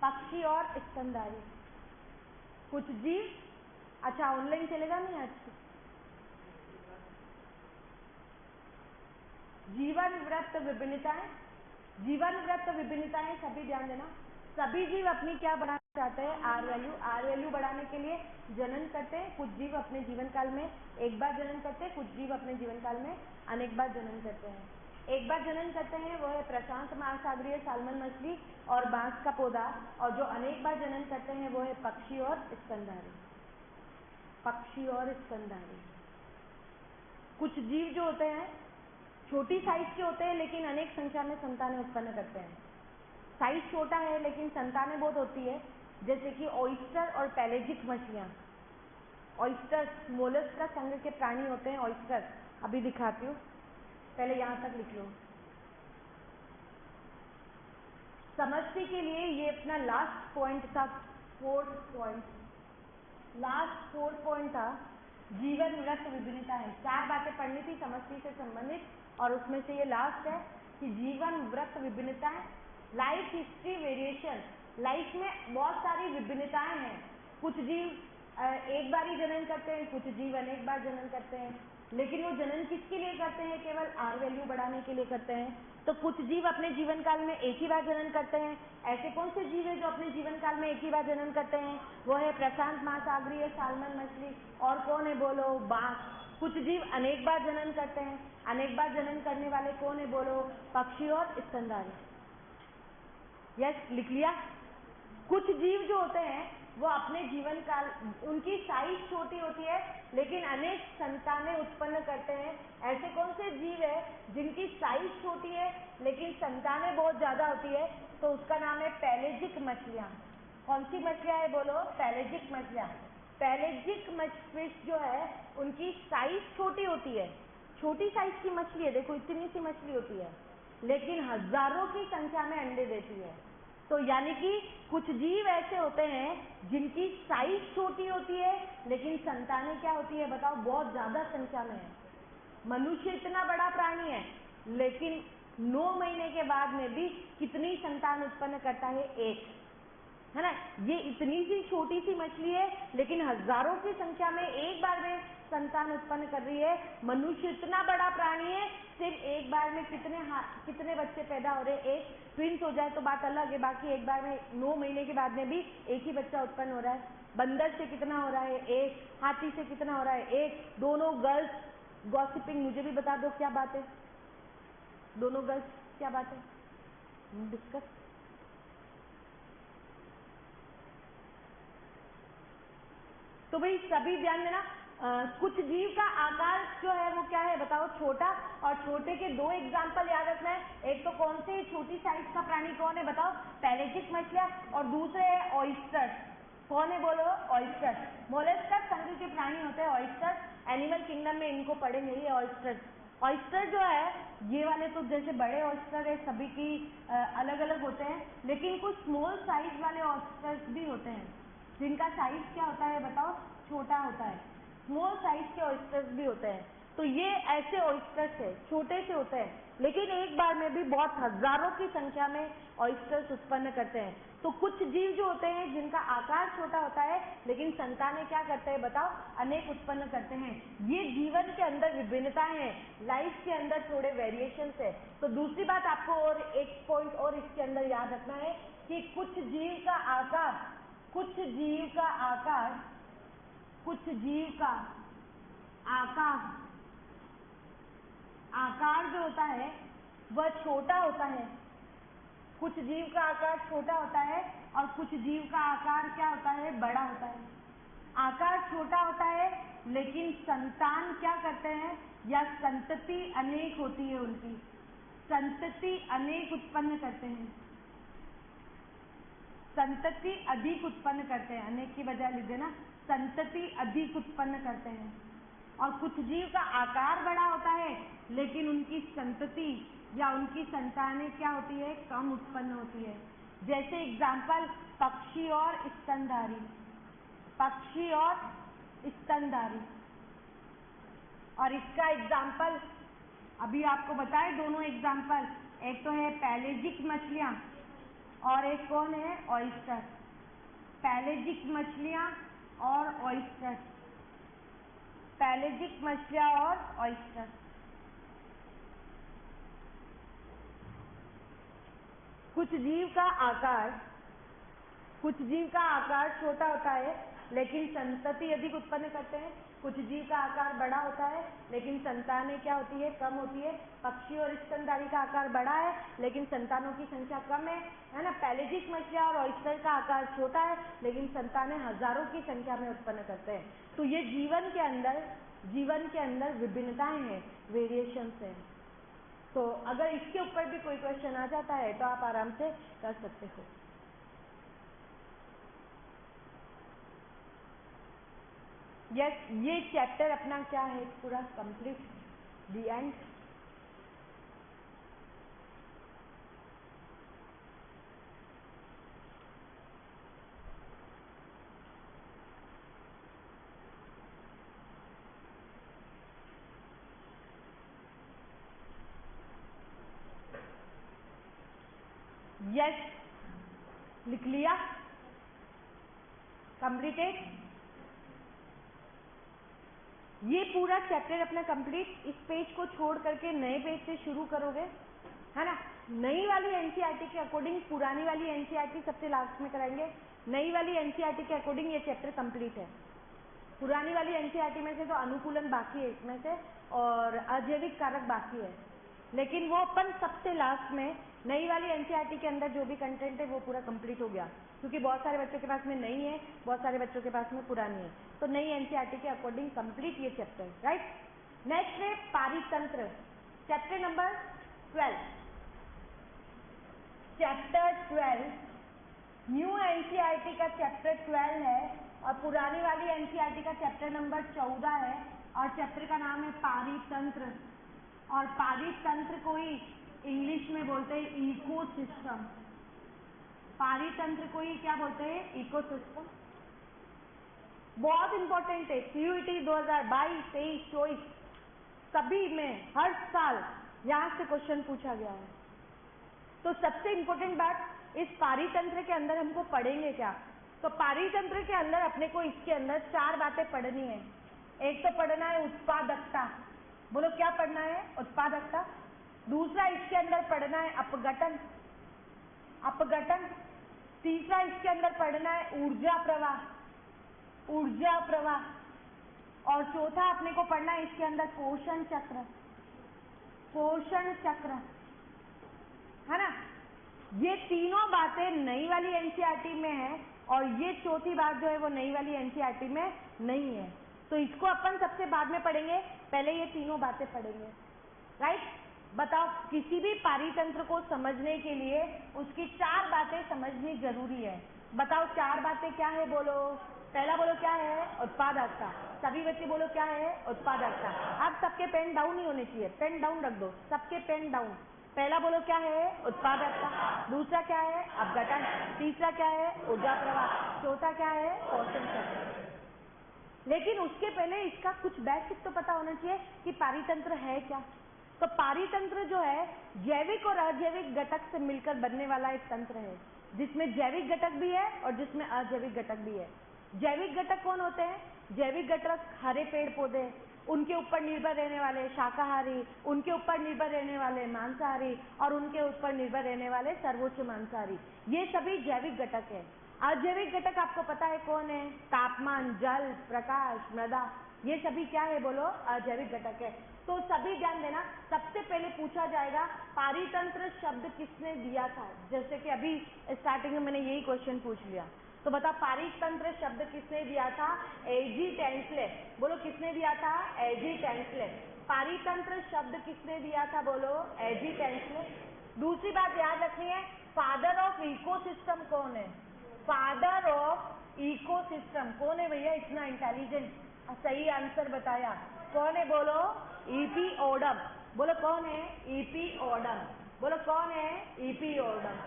पक्षी और स्तनधारी। कुछ जीव, अच्छा ऑनलाइन चलेगा नहीं आज? जीवन वृत्त विभिन्नताएं, जीवन वृत्त विभिन्नताएं, सभी ध्यान देना। सभी जीव अपनी क्या बढ़ाना चाहते हैं? Are value. आर वैल्यू बढ़ाने के लिए जनन करते हैं। कुछ जीव अपने जीवन काल में एक बार जनन करते हैं, कुछ जीव अपने जीवन काल में अनेक बार जनन करते हैं। एक बार जनन करते हैं वो है प्रशांत महासागरीय सालमन मछली और बांस का पौधा, और जो अनेक बार जनन करते हैं वो है पक्षी और स्तनधारी। पक्षी और स्तनधारी। कुछ जीव जो होते हैं छोटी साइज के होते हैं लेकिन अनेक संख्या में संतानें उत्पन्न करते हैं। साइज छोटा है लेकिन संतानें बहुत होती है, जैसे कि ऑयस्टर और पैलेजिक मछलियां। ऑयस्टर मोलस्क का संघ के प्राणी होते हैं ऑयस्टर। अभी दिखाती हूँ, पहले यहां तक लिख लो। समझने के लिए ये अपना लास्ट पॉइंट था, fourth point, last fourth point था जीवन वृत्त विभिन्नता है। 4 बातें पढ़नी थी समष्टि से संबंधित, और उसमें से ये लास्ट है कि जीवन वृत्त विभिन्नताएं, लाइफ हिस्ट्री वेरिएशन। लाइफ में बहुत सारी विभिन्नताएं हैं। कुछ जीव एक बार ही जनन करते हैं, कुछ जीव अनेक बार जनन करते हैं, लेकिन वो जनन किसके लिए करते हैं? केवल आर वैल्यू बढ़ाने के लिए करते हैं। तो कुछ जीव अपने जीवन काल में एक ही बार जनन करते हैं। ऐसे कौन से जीव है जो अपने जीवन काल में एक ही बार जनन करते हैं? वो है प्रशांत महासागरीय सालमन मछली, और कौन है बोलो? बांस। कुछ जीव अनेक बार जनन करते हैं। अनेक बार जनन करने वाले कौन है बोलो? पक्षी और स्तनधारी। यस, लिख लिया। कुछ जीव जो होते हैं वो अपने जीवन काल, उनकी साइज छोटी होती है लेकिन अनेक संतानें उत्पन्न करते हैं। ऐसे कौन से जीव है जिनकी साइज छोटी है लेकिन संतानें बहुत ज्यादा होती है? तो उसका नाम है पैलेजिक मछलियां। कौन सी मछलियां है बोलो? पैलेजिक मछलियां। पैलेजिक फिश जो है उनकी साइज छोटी होती है, छोटी साइज की मछली है, देखो इतनी सी मछली होती है, लेकिन हजारों की संख्या में अंडे देती है। तो यानी कि कुछ जीव ऐसे होते हैं जिनकी साइज छोटी होती है लेकिन संतानें क्या होती है बताओ? बहुत ज्यादा संख्या में है। मनुष्य इतना बड़ा प्राणी है लेकिन 9 महीने के बाद में भी कितनी संतान उत्पन्न करता है? एक, है ना। ये इतनी सी छोटी सी मछली है लेकिन हजारों की संख्या में एक बार में संतान उत्पन्न कर रही है। मनुष्य इतना बड़ा प्राणी है, सिर्फ एक बार में कितने बच्चे पैदा हो रहे हैं? एक। ट्विंस हो जाए तो बात अलग है, बाकी एक बार में 9 महीने के बाद में भी एक ही बच्चा उत्पन्न हो रहा है। बंदर से कितना हो रहा है? एक। हाथी से कितना हो रहा है? एक। दोनों गर्ल्स गॉसिपिंग, मुझे भी बता दो क्या बात है? दोनों गर्ल्स क्या बात है? डिस्कस। तो भाई सभी ध्यान देना। कुछ जीव का आकार जो है वो क्या है बताओ? छोटा। और छोटे के 2 एग्जाम्पल याद रखना है। एक तो कौन से छोटी साइज का प्राणी कौन है बताओ? पैलेजिक मछलियां। और दूसरे है ऑयस्टर। कौन है बोलो? ऑयस्टर। मोलस्क संघ के प्राणी होते हैं ऑयस्टर। एनिमल किंगडम में इनको पढ़ेंगे ये ऑयस्टर। ऑयस्टर जो है ये वाले तो जैसे बड़े ऑयस्टर है, सभी की अलग अलग होते हैं, लेकिन कुछ स्मॉल साइज वाले ऑयस्टर्स भी होते हैं जिनका साइज क्या होता है बताओ? छोटा होता है। स्मॉल साइज के ऑयस्टर्स भी होते हैं। तो ये ऐसे ऑयस्टर्स है, छोटे से होते हैं लेकिन एक बार में भी बहुत हजारों की संख्या में ऑयस्टर्स उत्पन्न करते हैं। तो कुछ जीव जो होते हैं जिनका आकार छोटा होता है लेकिन संतानें क्या करते हैं बताओ? अनेक उत्पन्न करते हैं। ये जीवन के अंदर विभिन्नताएं हैं, लाइफ के अंदर थोड़े वेरिएशंस है। तो दूसरी बात आपको और एक पॉइंट और इसके अंदर याद रखना है कि कुछ जीव का आकार आकार जो होता है वह छोटा होता है। कुछ जीव का आकार छोटा होता है और कुछ जीव का आकार क्या होता है? बड़ा होता है। आकार छोटा होता है लेकिन संतान क्या करते हैं? या संतति अनेक होती है, उनकी संतति अनेक उत्पन्न करते हैं, संतति अधिक उत्पन्न करते हैं। अनेक की बजाय लिख देना, संतति अधिक उत्पन्न करते हैं। और कुछ जीव का आकार बड़ा होता है लेकिन उनकी संतति या उनकी संतानें क्या होती है? कम उत्पन्न होती है। जैसे एग्जाम्पल पक्षी और स्तनधारी। पक्षी और स्तनधारी। और इसका एग्जाम्पल अभी आपको बताए दोनों एग्जाम्पल। एक तो है पैलेजिक मछलियां और एक कौन है, ऑयस्टर। पैलेजिक मछलियां और ऑयस्टर, पैलेजिक मछलियां और ऑयस्टर। कुछ जीव का आकार छोटा होता है लेकिन संतति अधिक उत्पन्न करते हैं। कुछ जीव का आकार बड़ा होता है लेकिन संतानें क्या होती है, कम होती है। पक्षी और स्तनधारी का आकार बड़ा है लेकिन संतानों की संख्या कम है ना। पैलेजिक मछलियां और ऑयस्टर का आकार छोटा है लेकिन संतानें हजारों की संख्या में उत्पन्न करते हैं। तो ये जीवन के अंदर विभिन्नताएं हैं, वेरिएशंस हैं। तो अगर इसके ऊपर भी कोई क्वेश्चन आ जाता है तो आप आराम से कर सकते हो। यस, ये चैप्टर अपना क्या है, पूरा कंप्लीट, द एंड। यस, लिख लिया, कंप्लीटेड। ये पूरा चैप्टर अपना कंप्लीट। इस पेज को छोड़ करके नए पेज से शुरू करोगे, है ना। नई वाली एनसीईआरटी के अकॉर्डिंग पुरानी वाली एनसीईआरटी सबसे लास्ट में कराएंगे। नई वाली एनसीईआरटी के अकॉर्डिंग ये चैप्टर कंप्लीट है। पुरानी वाली एनसीईआरटी में से तो अनुकूलन बाकी है इसमें से, और अजैविक कारक बाकी है, लेकिन वो अपन सबसे लास्ट में नई वाली एनसीईआरटी के अंदर जो भी कंटेंट है वो पूरा कंप्लीट हो गया, क्योंकि बहुत सारे बच्चों के पास में नई है, बहुत सारे बच्चों के पास में पुरानी है। तो नई एनसीईआरटी के अकॉर्डिंग कंप्लीट ये चैप्टर, राइट। नेक्स्ट है पारितंत्र, chapter number 12। Chapter 12 new NCERT का चैप्टर 12 है और पुरानी वाली एनसीईआरटी का चैप्टर नंबर 14 है, और चैप्टर का नाम है पारितंत्र। और पारितंत्र को ही इंग्लिश में बोलते हैं इकोसिस्टम। पारितंत्र को ही क्या बोलते हैं, इकोसिस्टम। बहुत इंपॉर्टेंट है, सीयूईटी 2022, 23, 24 सभी में हर साल यहां से क्वेश्चन पूछा गया है। तो सबसे इंपॉर्टेंट बात, इस पारितंत्र के अंदर हमको पढ़ेंगे क्या। तो पारितंत्र के अंदर अपने को इसके अंदर 4 बातें पढ़नी है। एक तो पढ़ना है उत्पादकता, बोलो क्या पढ़ना है, उत्पादकता। दूसरा इसके अंदर पढ़ना है अपघटन, अपघटन। तीसरा इसके अंदर पढ़ना है ऊर्जा प्रवाह, ऊर्जा प्रवाह। और चौथा अपने को पढ़ना है इसके अंदर पोषण चक्र, पोषण चक्र, है ना। ये तीनों बातें नई वाली एनसीईआरटी में है और ये चौथी बात जो है वो नई वाली एनसीईआरटी में नहीं है। तो इसको अपन सबसे बाद में पढ़ेंगे, पहले ये तीनों बातें पढ़ेंगे, राइट। बताओ, किसी भी पारितंत्र को समझने के लिए उसकी 4 बातें समझनी जरूरी है। बताओ 4 बातें क्या है, बोलो। पहला बोलो क्या है, उत्पादकता। सभी बच्चे बोलो क्या है, उत्पादकता। अब सबके पेन डाउन ही होने चाहिए, पेन डाउन रख दो, सबके पेन डाउन। पहला बोलो क्या है, उत्पादकता। दूसरा क्या है, अपघटन। तीसरा क्या है, ऊर्जा प्रवाह। चौथा क्या है, पोषण चक्र। लेकिन उसके पहले इसका कुछ बेसिक तो पता होना चाहिए कि पारितंत्र है क्या। तो पारितंत्र जो है जैविक और अजैविक घटक से मिलकर बनने वाला एक तंत्र है, जिसमें जैविक घटक भी है और जिसमें अजैविक घटक भी है। जैविक घटक कौन होते हैं, जैविक घटक हरे पेड़ पौधे, उनके ऊपर निर्भर रहने वाले शाकाहारी, उनके ऊपर निर्भर रहने वाले मांसाहारी और उनके ऊपर निर्भर रहने वाले सर्वोच्च मांसाहारी, ये सभी जैविक घटक है। अजैविक घटक आपको पता है कौन है, तापमान, जल, प्रकाश, मृदा, ये सभी क्या है, बोलो अजैविक घटक है। तो सभी ध्यान देना, सबसे पहले पूछा जाएगा पारितंत्र शब्द किसने दिया था। जैसे कि अभी स्टार्टिंग में मैंने यही क्वेश्चन पूछ लिया, तो बता पारितंत्र शब्द किसने दिया था, एजी टेंसले। बोलो किसने दिया था, एजी टेंसले। पारितंत्र शब्द किसने दिया था, बोलो एजी टेंसले। दूसरी बात याद रखनी है, फादर ऑफ इकोसिस्टम कौन है, फादर ऑफ इकोसिस्टम कौन है भैया, इतना इंटेलिजेंट, सही आंसर बताया, कौन है, बोलो ईपी ओडम। बोलो कौन है, ईपी ओडम। बोलो कौन है, ईपी ओडम।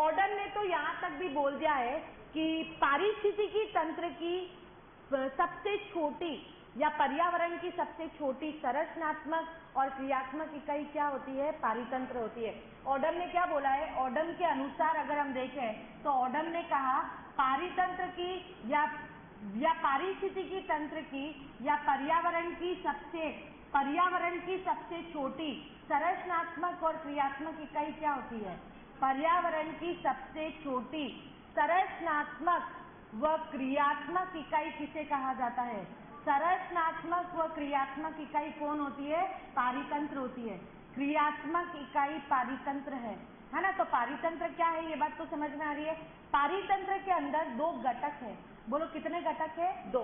ओडम ने तो यहां तक भी बोल दिया है कि पारिस्थितिकी तंत्र की सबसे छोटी या पर्यावरण की सबसे छोटी संरचनात्मक और क्रियात्मक इकाई क्या होती है? पारितंत्र होती है। ऑडम ने क्या बोला है? ऑडम के अनुसार अगर हम देखें तो ऑडम ने कहा पारितंत्र की या पारिस्थितिकी तंत्र की या पर्यावरण की सबसे छोटी संरचनात्मक और क्रियात्मक इकाई क्या होती है? पर्यावरण की सबसे छोटी संरचनात्मक व क्रियात्मक इकाई किसे कहा जाता है? संरचनात्मक व क्रियात्मक इकाई कौन होती है? पारितंत्र होती है। क्रियात्मक इकाई पारितंत्र है ना? तो पारितंत्र क्या है ये बात तो समझ में आ रही है। पारितंत्र के अंदर 2 घटक है। बोलो कितने घटक है? 2।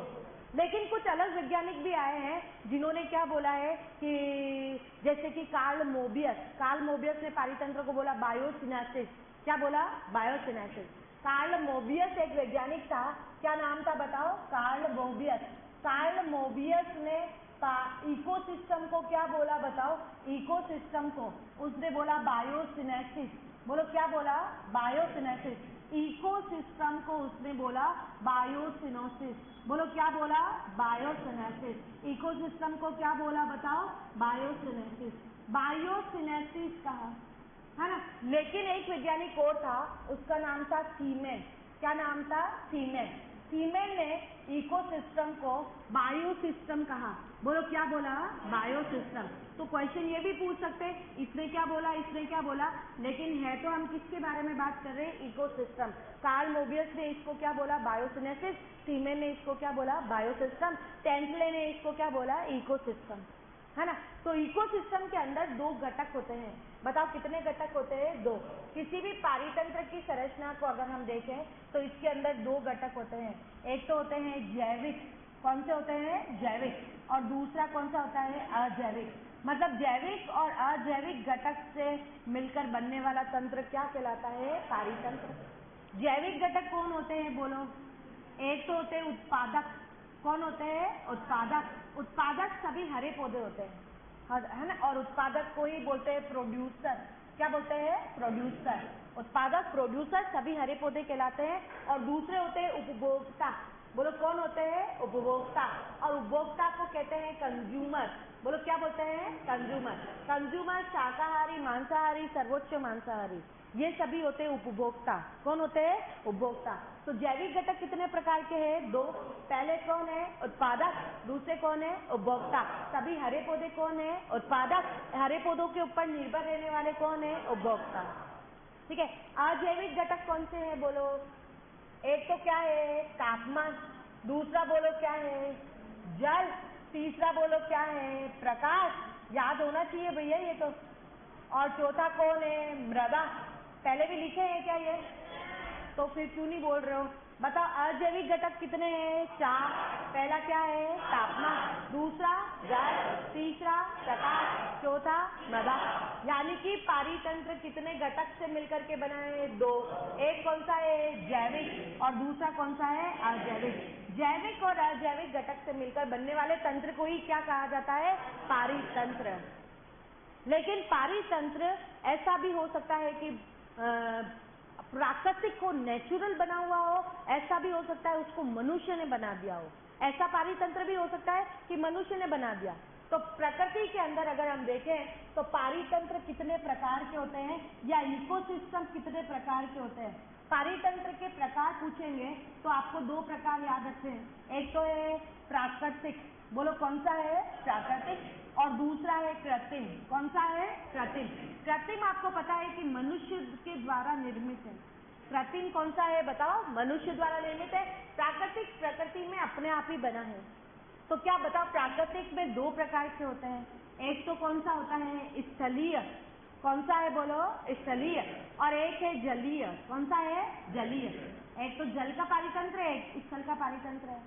लेकिन कुछ अलग वैज्ञानिक भी आए हैं जिन्होंने क्या बोला है कि जैसे कि कार्ल मोबियस ने पारितंत्र को बोला बायोसिनेसिस। क्या बोला? बायोसिनेसिस। कार्ल मोबियस एक वैज्ञानिक था, क्या नाम था बताओ? कार्ल मोबियस ने इकोसिस्टम को क्या बोला बताओ? इकोसिस्टम को उसने बोला बायोसिनेसिस। बोलो क्या बोला? बायोसिनेसिस। इकोसिस्टम को उसने बोला बायोसिनोसिस। बोलो क्या बोला? बायोसिनेसिस। इकोसिस्टम को क्या बोला बताओ? बायोसिनेसिस कहा, है ना? लेकिन एक वैज्ञानिक और था, उसका नाम था सीमेन। क्या नाम था? सीमेन ने इकोसिस्टम को बायोसिस्टम कहा। बोलो क्या बोला? बायोसिस्टम। तो क्वेश्चन ये भी पूछ सकते हैं इसने क्या बोला, लेकिन है तो हम किसके बारे में बात कर रहे हैं? इकोसिस्टम। कार्ल मोबियस ने इसको क्या बोला? बायोसिनेसिस। सीमेन ने इसको क्या बोला? बायोसिस्टम। टेंटले ने इसको क्या बोला? इकोसिस्टम, है ना? तो इकोसिस्टम के अंदर 2 घटक होते हैं। बताओ कितने घटक होते हैं? 2। किसी भी पारितंत्र की संरचना को अगर हम देखें तो इसके अंदर 2 घटक होते हैं। एक तो होते हैं जैविक। कौन से होते हैं? जैविक। और दूसरा कौन सा होता है? अजैविक। मतलब जैविक और अजैविक घटक से मिलकर बनने वाला तंत्र क्या कहलाता है? पारितंत्र। जैविक घटक कौन होते हैं बोलो? एक तो होते हैं उत्पादक। कौन होते हैं? उत्पादक सभी हरे पौधे होते हैं, है ना? और उत्पादक को ही बोलते हैं प्रोड्यूसर। क्या बोलते हैं? प्रोड्यूसर। उत्पादक, प्रोड्यूसर सभी हरे पौधे कहलाते हैं। और दूसरे होते हैं उपभोक्ता। बोलो कौन होते हैं? उपभोक्ता। और उपभोक्ता को कहते हैं कंज्यूमर। बोलो क्या बोलते हैं? कंज्यूमर शाकाहारी, मांसाहारी, सर्वोच्च मांसाहारी, ये सभी होते हैं उपभोक्ता। कौन होते हैं? उपभोक्ता। तो जैविक घटक कितने प्रकार के हैं? 2। पहले कौन है? उत्पादक। दूसरे कौन है? उपभोक्ता। सभी हरे पौधे कौन है? उत्पादक। हरे पौधों के ऊपर निर्भर रहने वाले कौन है? उपभोक्ता। ठीक है। अजैविक घटक कौन से हैं बोलो? एक तो क्या है? तापमान। दूसरा बोलो क्या है? जल। तीसरा बोलो क्या है? प्रकाश। याद होना चाहिए भैया ये तो। और चौथा कौन है? मृदा। पहले भी लिखे हैं क्या ये? तो फिर क्यों नहीं बोल रहे हो? बताओ अजैविक घटक कितने हैं? 4। पहला क्या है? तापमान। दूसरा जल। तीसरा प्रकाश। चौथा मृदा। यानी कि पारितंत्र कितने घटक से मिलकर के बना है? 2। एक कौन सा है? जैविक। और दूसरा कौन सा है? अजैविक। जैविक और अजैविक घटक से मिलकर बनने वाले तंत्र को ही क्या कहा जाता है? पारितंत्र। लेकिन पारितंत्र ऐसा भी हो सकता है कि प्राकृतिक हो, नेचुरल बना हुआ हो। ऐसा भी हो सकता है उसको मनुष्य ने बना दिया हो। ऐसा पारितंत्र भी हो सकता है कि मनुष्य ने बना दिया। तो प्रकृति के अंदर अगर हम देखें तो पारितंत्र कितने प्रकार के होते हैं या इकोसिस्टम कितने प्रकार के होते हैं? पारितंत्र के प्रकार पूछेंगे तो आपको 2 प्रकार याद रखते हैं। एक तो है प्राकृतिक। बोलो कौन सा है? प्राकृतिक। और दूसरा है कृत्रिम। कौन सा है? कृत्रिम आपको पता है कि मनुष्य के द्वारा निर्मित है। कृत्रिम कौन सा है बताओ? मनुष्य द्वारा निर्मित है। प्राकृतिक प्रकृति में अपने आप ही बना है। तो क्या बताओ? प्राकृतिक में 2 प्रकार के होते हैं। एक तो कौन सा होता है? स्थलीय। कौन सा है बोलो? स्थलीय। और एक है जलीय। कौन सा है? जलीय। एक तो जल का पारितंत्र है, एक स्थल का पारितंत्र है।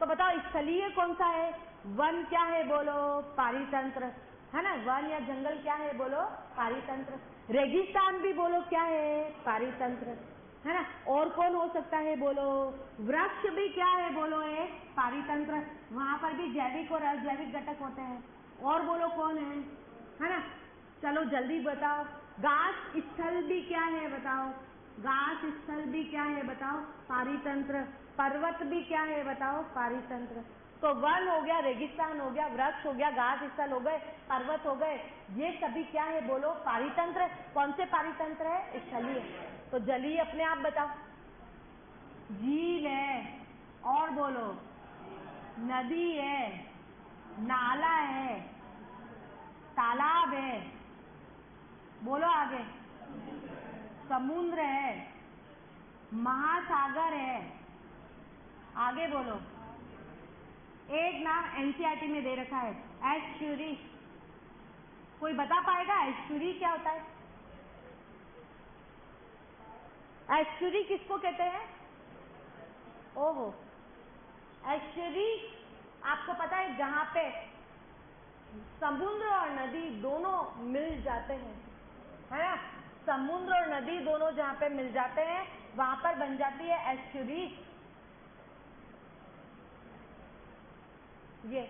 तो बताओ स्थलीय कौन सा है? वन क्या है बोलो? पारितंत्र, है ना? वन या जंगल क्या है बोलो? पारितंत्र। रेगिस्तान भी बोलो क्या है? पारितंत्र, है ना? और कौन हो सकता है बोलो? वृक्ष भी क्या है बोलो? एक पारितंत्र। वहां पर भी जैविक और अजैविक घटक होते हैं। और बोलो कौन है ना? चलो जल्दी बताओ। घास स्थल भी क्या है बताओ? घास स्थल भी क्या है बताओ? पारितंत्र। पर्वत भी क्या है बताओ? पारितंत्र। तो वन हो गया, रेगिस्तान हो गया, वृक्ष हो गया, घास स्थल हो गए, पर्वत हो गए, ये सभी क्या है बोलो? पारितंत्र। कौन से पारितंत्र है? स्थलीय। तो जलीय अपने आप बताओ। झील है, और बोलो, नदी है, नाला है, तालाब है, बोलो आगे, समुद्र है, महासागर है, आगे बोलो। एक नाम एनसीईआरटी में दे रखा है, एस्चुरी। कोई बता पाएगा एस्चुरी क्या होता है? एस्चुरी किसको कहते हैं? ओहो, एस्चुरी आपको पता है जहां पे समुद्र और नदी दोनों मिल जाते हैं, है ना? समुद्र और नदी दोनों जहां पे मिल जाते हैं वहां पर बन जाती है एस्चुरी। ये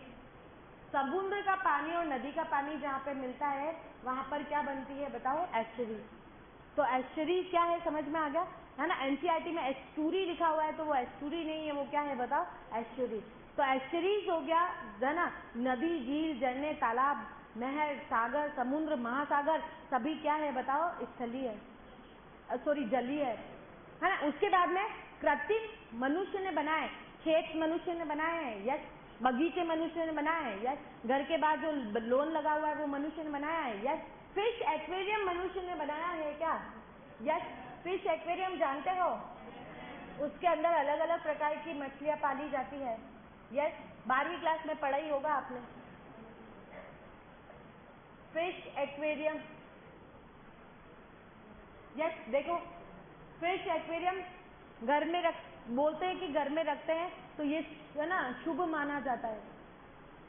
समुद्र का पानी और नदी का पानी जहां पे मिलता है वहां पर क्या बनती है बताओ? एस्चुरी। तो एस्चुरी क्या है समझ में आ गया है ना? एनसीईआरटी में एस्चुरी लिखा हुआ है तो वो एस्चुरी नहीं है, वो क्या है बताओ? एस्चुरी। तो एस्चुरीज हो गया है ना, नदी, झील, झरने, तालाब, नहर, सागर, समुद्र, महासागर, सभी क्या है बताओ? स्थलीय है, सॉरी जलीय है ना? उसके बाद में कृत्रिम मनुष्य ने बनाए, खेत मनुष्य ने बनाए हैं, यस। बगीचे मनुष्य ने बनाए हैं, यस। घर के बाद जो लोन लगा हुआ है वो मनुष्य ने बनाया है, यस। फिश एक्वेरियम मनुष्य ने बनाया है क्या? यस। फिश एक्वेरियम जानते हो? उसके अंदर अलग अलग प्रकार की मछलियां पाली जाती है, यस। 12वीं क्लास में पढ़ा ही होगा आपने, फिश एक्वेरियम, यस। देखो, फिश एक्वेरियम घर में रख, बोलते हैं कि घर में रखते हैं तो ये है ना शुभ माना जाता है।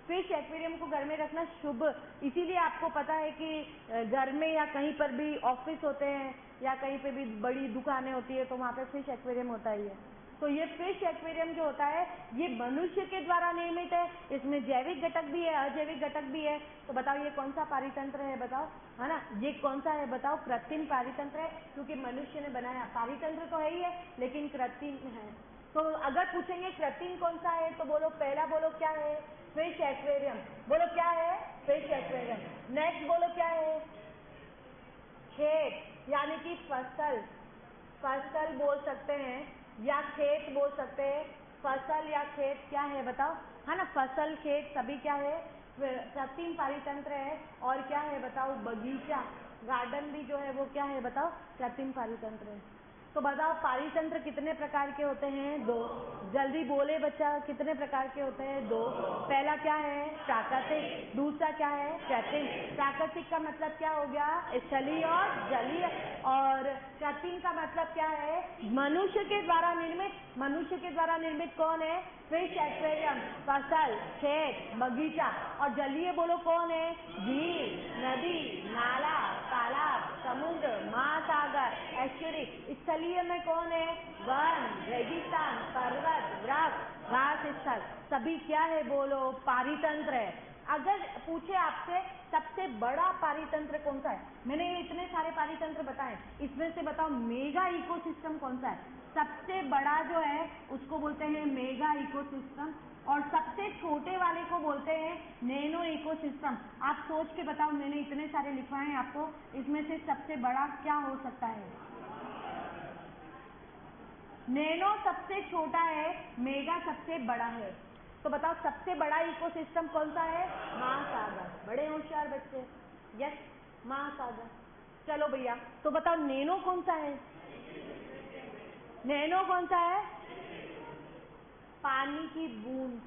फिश एक्वेरियम को घर में रखना शुभ, इसीलिए आपको पता है कि घर में या कहीं पर भी ऑफिस होते हैं या कहीं पे भी बड़ी दुकानें होती है तो वहाँ पे फिश एक्वेरियम होता ही है। तो ये फिश एक्वेरियम जो होता है ये मनुष्य के द्वारा निर्मित है, इसमें जैविक घटक भी है, अजैविक घटक भी है। तो बताओ ये कौन सा पारितंत्र है बताओ, है ना? ये कौन सा है बताओ? कृत्रिम पारितंत्र है, क्योंकि मनुष्य ने बनाया। पारितंत्र तो है ही है लेकिन कृत्रिम है। तो अगर पूछेंगे कृत्रिम कौन सा है तो बोलो, पहला बोलो क्या है? Fish aquarium. बोलो क्या है? Fish aquarium. नेक्स्ट बोलो क्या है? खेत, यानी कि फसल। फसल बोल सकते हैं या खेत बोल सकते हैं। फसल या खेत क्या है बताओ, है ना? फसल, खेत सभी क्या है? कृत्रिम पारितंत्र है। और क्या है बताओ? बगीचा, गार्डन भी जो है वो क्या है बताओ? कृत्रिम पारितंत्र है। तो बताओ पारितंत्र कितने प्रकार के होते हैं? 2। जल्दी बोले बच्चा, कितने प्रकार के होते हैं? 2। पहला क्या है? प्राकृतिक। दूसरा क्या है? कृत्रिम। प्राकृतिक का मतलब क्या हो गया? स्थलीय और जलीय। और कृत्रिम का मतलब क्या है? मनुष्य के द्वारा निर्मित। मनुष्य के द्वारा निर्मित कौन है? फिश एक्वेरियम, फसल, खेत, बगीचा। और जलीय बोलो कौन है? झील, नदी, नाला, तालाब, समुद्र, महासागर, एस्चुरी। स्थलीय में कौन है? वन, रेगिस्तान, पर्वत, वृक्ष, घास स्थल, सभी क्या है बोलो? पारितंत्र है। अगर पूछे आपसे सबसे बड़ा पारितंत्र कौन सा है, मैंने ये इतने सारे पारितंत्र बताए, इसमें से बताओ मेगा इकोसिस्टम कौन सा है? सबसे बड़ा जो है उसको बोलते हैं मेगा इकोसिस्टम, और सबसे छोटे वाले को बोलते हैं नैनो इकोसिस्टम। आप सोच के बताओ, मैंने इतने सारे लिखवाए हैं आपको, इसमें से सबसे बड़ा क्या हो सकता है? नैनो सबसे छोटा है, मेगा सबसे बड़ा है। तो बताओ सबसे बड़ा इकोसिस्टम कौन सा है? महासागर। बड़े होशियार बच्चे, यस, महासागर। चलो भैया, तो बताओ नैनो कौन सा है? नैनो कौन सा है? पानी की बूंद।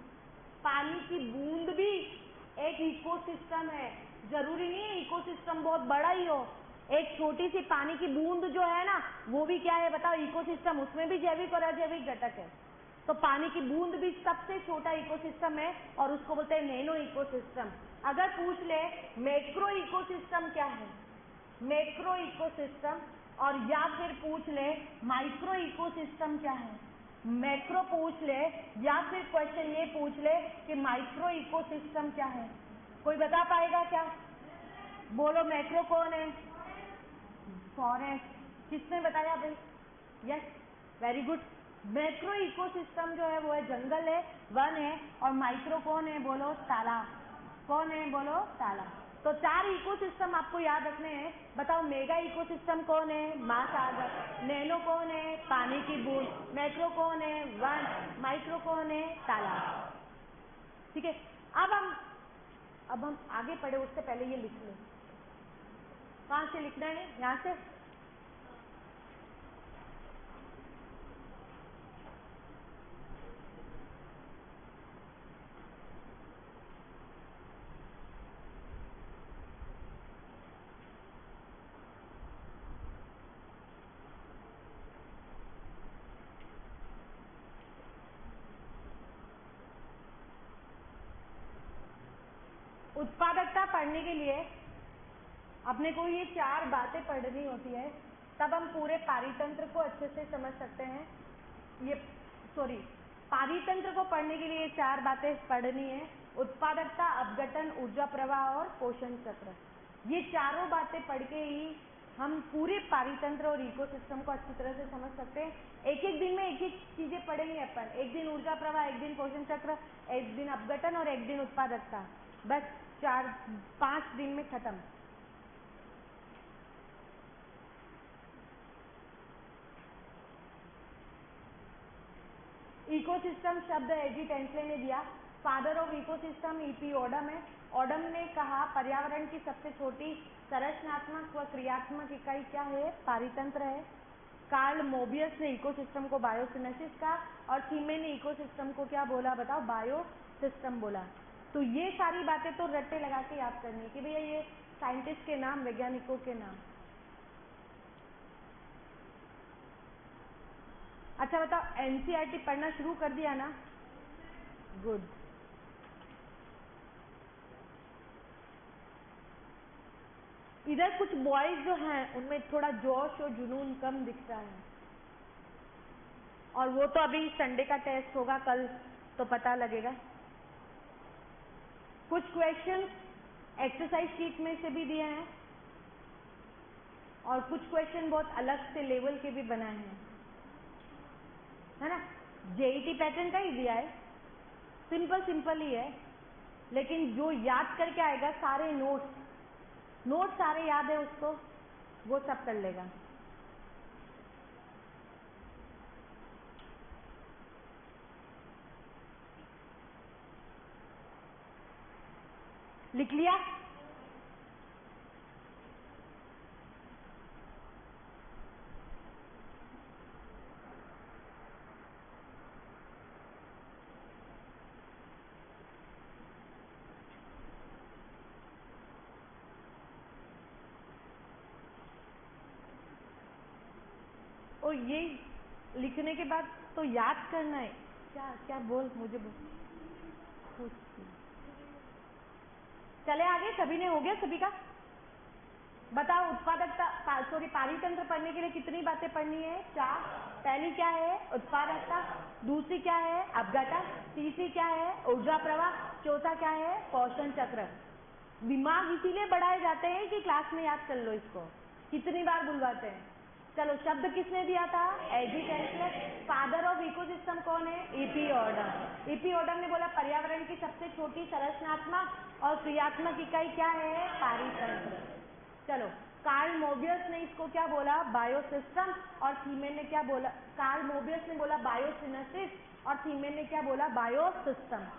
पानी की बूंद भी एक इकोसिस्टम है। जरूरी नहीं है इकोसिस्टम बहुत बड़ा ही हो, एक छोटी सी पानी की बूंद जो है ना वो भी क्या है बताओ? इकोसिस्टम। उसमें भी जैविक और अजैविक घटक है। तो पानी की बूंद भी सबसे छोटा इकोसिस्टम है और उसको बोलते हैं नैनो इकोसिस्टम। अगर पूछ ले मैक्रो इकोसिस्टम क्या है? Macro ecosystem. और या फिर पूछ ले माइक्रो इकोसिस्टम क्या है? मैक्रो पूछ ले, या फिर क्वेश्चन ये पूछ ले कि माइक्रो इकोसिस्टम क्या है? कोई बता पाएगा क्या? बोलो मैक्रो कौन है? फॉरेस्ट। किसने बताया भाई? Yes, very good. Macro ecosystem जो है वो है जंगल है, वन है, और माइक्रो कौन है बोलो? तालाब। कौन है बोलो? तालाब। तो 4 इकोसिस्टम आपको याद रखने हैं। बताओ मेगा इकोसिस्टम कौन है? महासागर। नैनो कौन है? पानी की बूंद। मैक्रो कौन है? वन। माइक्रो कौन है? तालाब। ठीक है। अब हम आगे पढ़े उससे पहले ये लिख लो। कहाँ से लिखना है? यहाँ से। उत्पादकता पढ़ने के लिए अपने को ये 4 बातें पढ़नी होती है, तब हम पूरे पारितंत्र को अच्छे से समझ सकते हैं। पारितंत्र को पढ़ने के लिए ये 4 बातें पढ़नी है। उत्पादकता, अपघटन, ऊर्जा प्रवाह और पोषण चक्र। ये चारों बातें पढ़ के ही हम पूरे पारितंत्र और इकोसिस्टम को अच्छी तरह से समझ सकते हैं। एक एक दिन में एक एक चीजें पढ़ेंगे अपन। एक दिन ऊर्जा प्रवाह, एक दिन पोषण चक्र, एक दिन अपघटन और एक दिन उत्पादकता। बस 4-5 दिन में खत्म। इकोसिस्टम शब्द एजी टेंसले ने दिया। Father of ecosystem EP Odum है। ओडम ने कहा पर्यावरण की सबसे छोटी संरचनात्मक व क्रियात्मक इकाई क्या है? पारितंत्र है। कार्ल मोबियस ने इकोसिस्टम को बायोसिनेसिस कहा, और थीमे ने इकोसिस्टम को क्या बोला? बताओ, बायोसिस्टम बोला। तो ये सारी बातें तो रट्टे लगा के याद करनी है कि भैया ये साइंटिस्ट के नाम, वैज्ञानिकों के नाम। अच्छा बताओ, एनसीईआरटी पढ़ना शुरू कर दिया ना? गुड। इधर कुछ बॉयज जो हैं उनमें थोड़ा जोश और जुनून कम दिख रहा है, और वो तो अभी संडे का टेस्ट होगा, कल तो पता लगेगा। कुछ क्वेश्चन एक्सरसाइज शीट में से भी दिए हैं, और कुछ क्वेश्चन बहुत अलग से लेवल के भी बनाए हैं, है ना? जेईटी पैटर्न का ही दिया है, सिंपल ही है, लेकिन जो याद करके आएगा सारे नोट्स सारे याद है उसको, वो सब कर लेगा। लिख लिया? और ये लिखने के बाद तो याद करना है। क्या क्या बोल, मुझे बोल। चले आगे, सभी ने हो गया सभी का? बताओ उत्पादकता, पारितंत्र पढ़ने के लिए कितनी बातें पढ़नी है? 4। पहली क्या है? उत्पादकता। दूसरी क्या है? अपघटन। तीसरी क्या है? ऊर्जा प्रवाह। चौथा क्या है? पोषण चक्र। दिमाग इसीलिए बढ़ाए जाते हैं कि क्लास में याद कर लो इसको, कितनी बार बुलवाते हैं। चलो, शब्द किसने दिया था? एजी टेंसले। फादर ऑफ इकोसिस्टम कौन है? EP Odum. ईपी ओडम ने बोला पर्यावरण की सबसे छोटी संरचनात्मक और क्रियात्मक इकाई क्या है? पारितंत्र। चलो, कार्ल मोबियस ने इसको क्या बोला? बायोसिस्टम। और थीमेन ने क्या बोला? कार्ल मोबियस ने बोला बायोसिनेसिस, और थीमेन ने क्या बोला? बायोसिस्टम।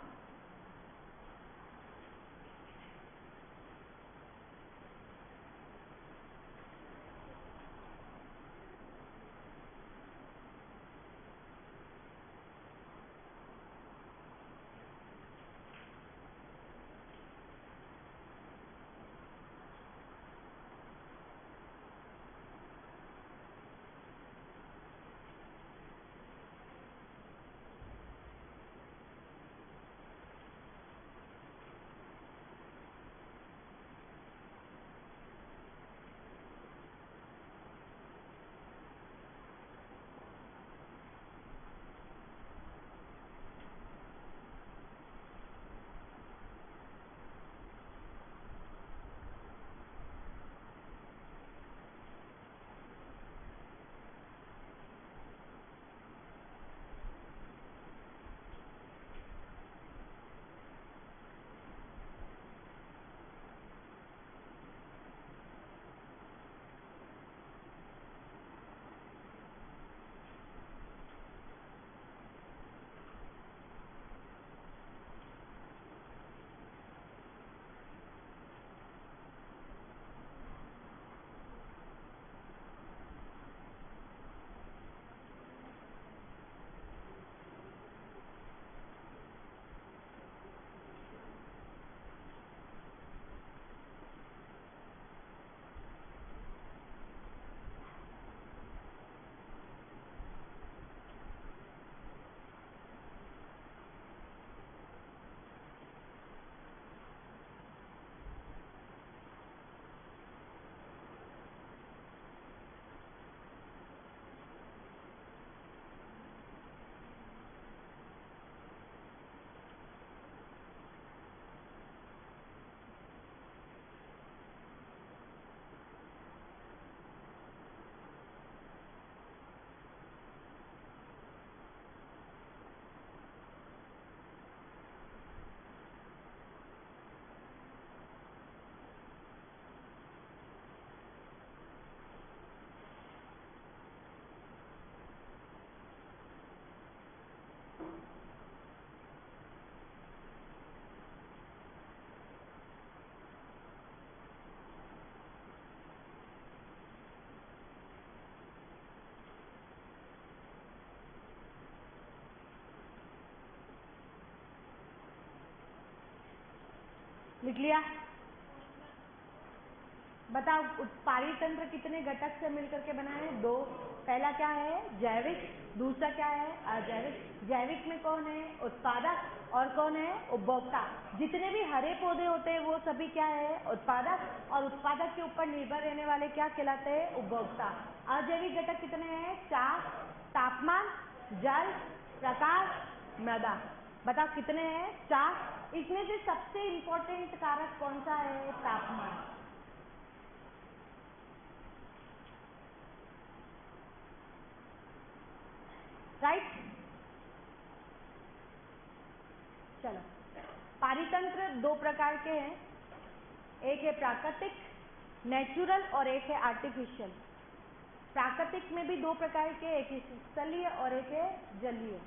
लिख लिया? बताओ पारितंत्र कितने घटक से मिलकर के बना है? 2। पहला क्या है? जैविक। दूसरा क्या है? अजैविक। जैविक में कौन है? उत्पादक। और कौन है? उपभोक्ता। जितने भी हरे पौधे होते हैं वो सभी क्या है? उत्पादक। और उत्पादक के ऊपर निर्भर रहने वाले क्या कहलाते हैं? उपभोक्ता। अजैविक घटक कितने हैं? 4। तापमान, जल, प्रकाश, मृदा। बताओ कितने हैं? 4। इसमें से सबसे इंपॉर्टेंट कारक कौन सा है? तापमान। राइट? चलो, पारितंत्र 2 प्रकार के हैं, एक है प्राकृतिक नेचुरल और एक है आर्टिफिशियल। प्राकृतिक में भी 2 प्रकार के, एक है स्थलीय और एक है जलीय।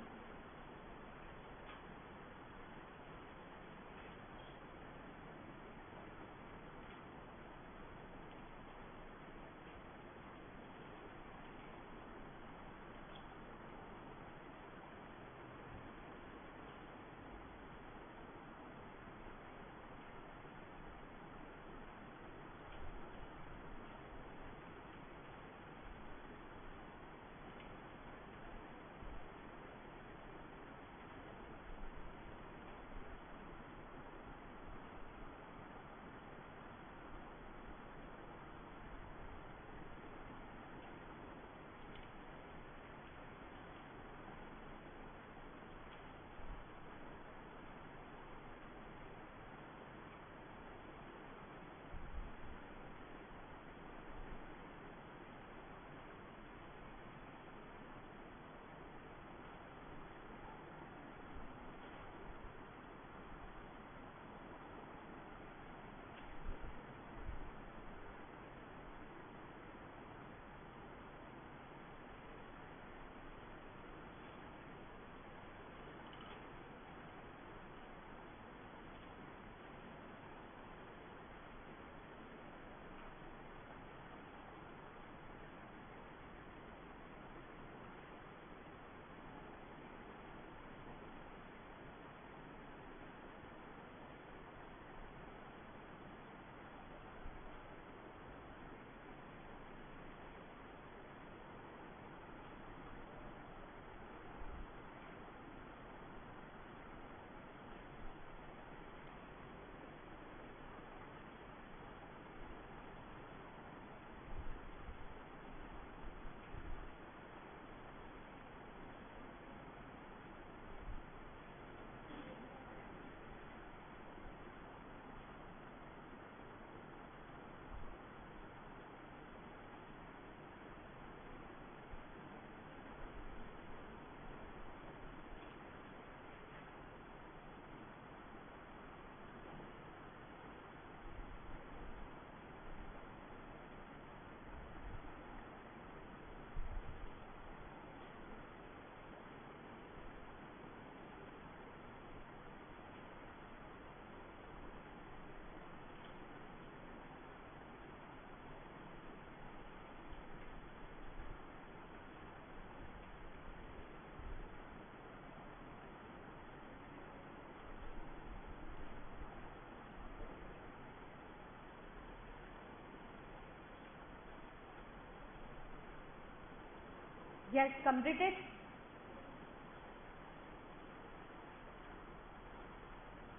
Yes, completed.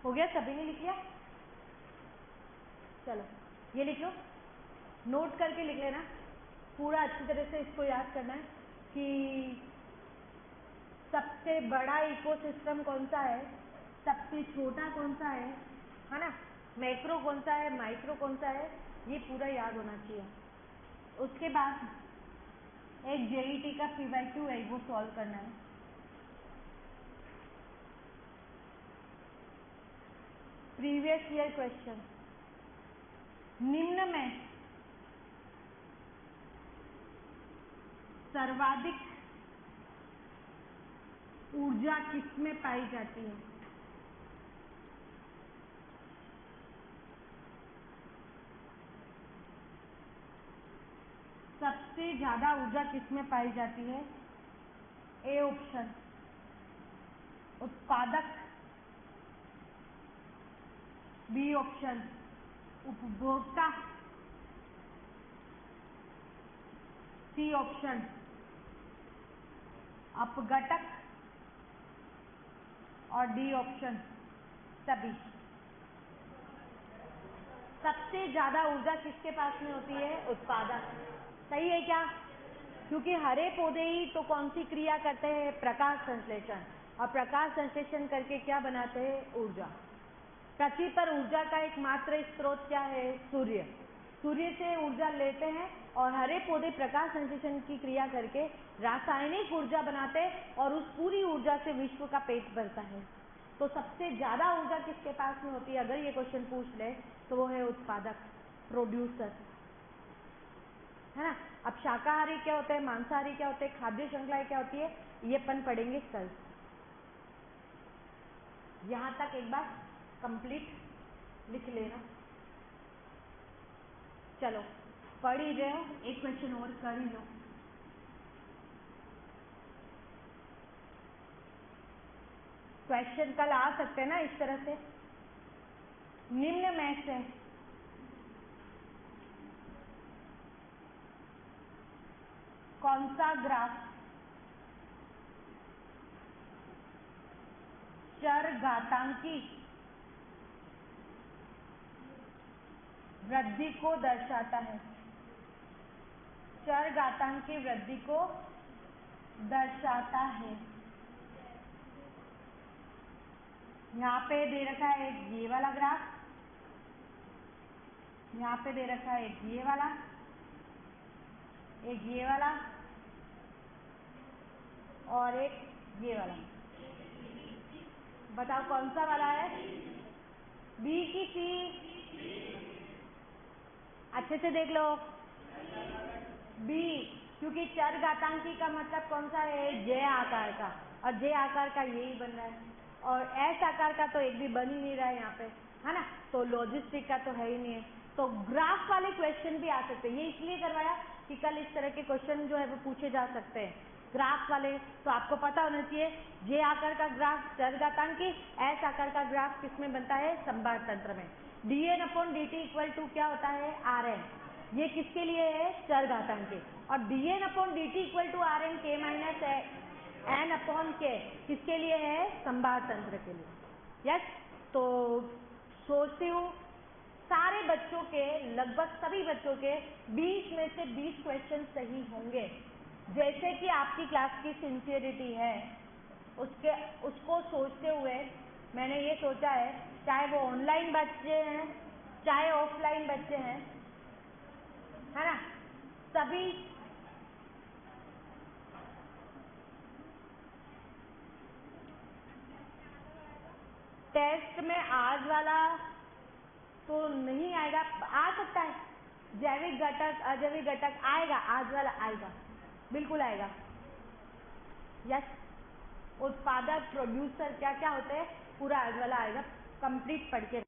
हो गया? सभी ने लिख लिया? चलो ये लिख लो, नोट करके लिख लेना, पूरा अच्छी तरह से इसको याद करना है कि सबसे बड़ा इकोसिस्टम कौन सा है, सबसे छोटा कौन सा है ना, मैक्रो कौन सा है, माइक्रो कौन सा है, ये पूरा याद होना चाहिए। उसके बाद एक जेईटी का 3/2 है, वो सॉल्व करना है। प्रीवियस ईयर क्वेश्चन, निम्न में सर्वाधिक ऊर्जा किसमें पाई जाती है? सबसे ज्यादा ऊर्जा किसमें पाई जाती है? ए ऑप्शन उत्पादक बी ऑप्शन उपभोक्ता, सी ऑप्शन अपघटक और डी ऑप्शन सभी। सबसे ज्यादा ऊर्जा किसके पास में होती है? उत्पादक। सही है क्या? क्योंकि हरे पौधे ही तो कौन सी क्रिया करते हैं? प्रकाश संश्लेषण। और प्रकाश संश्लेषण करके क्या बनाते हैं? ऊर्जा। पृथ्वी पर ऊर्जा का एकमात्र स्रोत क्या है? सूर्य। सूर्य से ऊर्जा लेते हैं और हरे पौधे प्रकाश संश्लेषण की क्रिया करके रासायनिक ऊर्जा बनाते हैं और उस पूरी ऊर्जा से विश्व का पेट भरता है। तो सबसे ज्यादा ऊर्जा किसके पास में होती है? अगर ये क्वेश्चन पूछ ले तो वो है उत्पादक, प्रोड्यूसर, है ना। अब शाकाहारी क्या होते हैं, मांसाहारी क्या होते हैं, खाद्य श्रृंखला क्या होती है, ये अपन पढ़ेंगे कल। यहां तक एक बार कंप्लीट लिख लेना। चलो पढ़ ही रहे हो, एक क्वेश्चन और कर ही लो। क्वेश्चन कल आ सकते हैं ना इस तरह से, निम्न में से कौन सा ग्राफ चरघातांकी वृद्धि को दर्शाता है? चरघातांकी वृद्धि को दर्शाता है। यहाँ पे दे रखा है एक ये वाला ग्राफ, यहाँ पे दे रखा है एक ये वाला, एक ये वाला और एक ये वाला। बताओ कौन सा वाला है? बी की सी? अच्छे से देख लो। बी, क्योंकि चरघातांकी का मतलब कौन सा है? जे आकार का, और जे आकार का यही बन रहा है और एस आकार का तो एक भी बन ही नहीं रहा है यहाँ पे, है ना। तो लॉजिस्टिक का तो है ही नहीं है। तो ग्राफ वाले क्वेश्चन भी आ सकते हैं। ये इसलिए करवाया कि कल इस तरह के क्वेश्चन जो है वो पूछे जा सकते हैं ग्राफ वाले। तो आपको पता होना चाहिए जे आकार का ग्राफ चरघातांकी, एस आकार का ग्राफ किसमें बनता है? संभार तंत्र में। dn/dt इक्वल टू क्या होता है? Rn। ये किसके लिए है? चरघातांकी। और dn/dt equal to Rn k minus n/k किसके लिए है? संभार तंत्र के लिए। यस। तो सोचती हूँ सारे बच्चों के, लगभग सभी बच्चों के 20 में से 20 क्वेश्चन सही होंगे। जैसे कि आपकी क्लास की सिंसियरिटी है उसको सोचते हुए मैंने ये सोचा है, चाहे वो ऑनलाइन बच्चे हैं चाहे ऑफलाइन बच्चे हैं, है ना, सभी टेस्ट में आज वाला तो नहीं आएगा, आ सकता है जैविक घटक अजैविक घटक आएगा, आज वाला आएगा, बिल्कुल आएगा। यस। उत्पादक, प्रोड्यूसर क्या क्या होते हैं, पूरा आज वाला आएगा। कंप्लीट पढ़ के